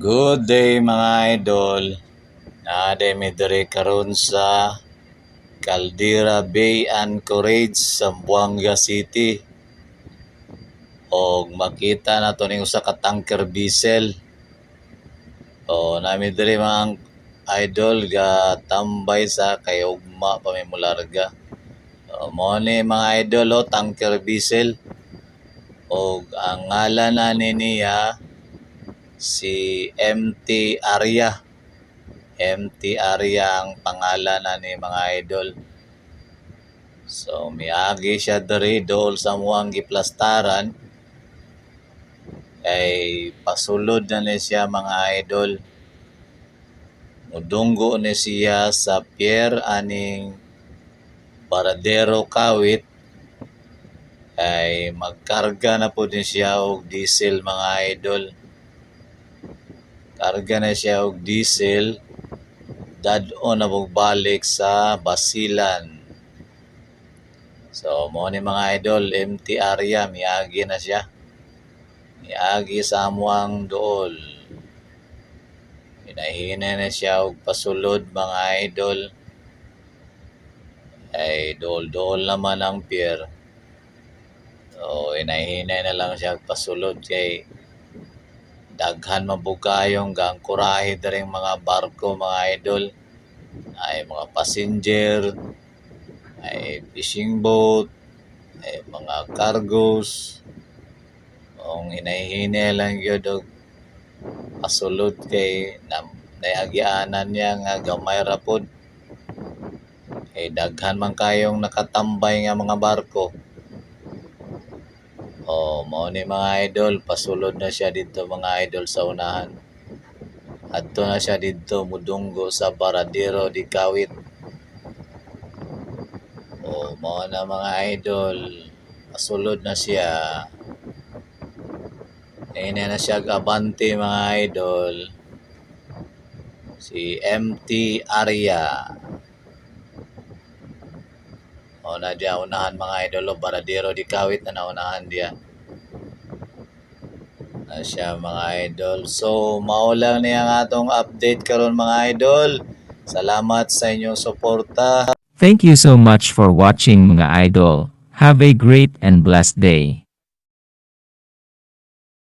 Good day mga idol. Naaday mi diri karon sa Caldera Bay Anchorage, Zamboanga City. Og makita nato ning usa ka tanker diesel. O nami diri mga idol ga tambay sa kay ugma pa may mularga. Mo ni mga idol tanker diesel. Og ang ngalan ani niya si MT Arya. MT Arya ang pangalan na ni mga idol. So miagi siya diri dool sa muang giplastaran ay pasulod na ni siya mga idol. Mudunggo ni siya sa pier aning Baradero Kawit ay magkarga na po din siya og diesel mga idol. Karga na siya og diesel, dad-on na balik sa Basilan. So mo ni mga idol, MT Arya miagi na siya. Miagi sa amuang dool. Hinahinay na siya og pasulod mga idol. Ay dool-dool naman ang pier. So hinahinay na lang siya pasulod kay daghan mabugayong gangkurahe daring mga barko mga idol. Ay mga passenger, ay fishing boat, ay mga cargos. Kung hinahinay lang yun og pasulod kay naiagyanan niya nga gamay ra pod. Kay daghan man kayong nakatambay nga mga barko. Mao ni mga idol, pasulod na siya dito mga idol sa unahan. Adto na siya dito mudunggo sa Baradero di Kawit. Mao na mga idol, pasulod na siya. Ina na siya abante mga idol. Si MT Arya. Na diya unahan mga idol, Baradero di Kawit na naunahan diya. Na siya mga idol. So mao lang niya ang atong update karon mga idol. Salamat sa inyong suporta. Thank you so much for watching mga idol. Have a great and blessed day.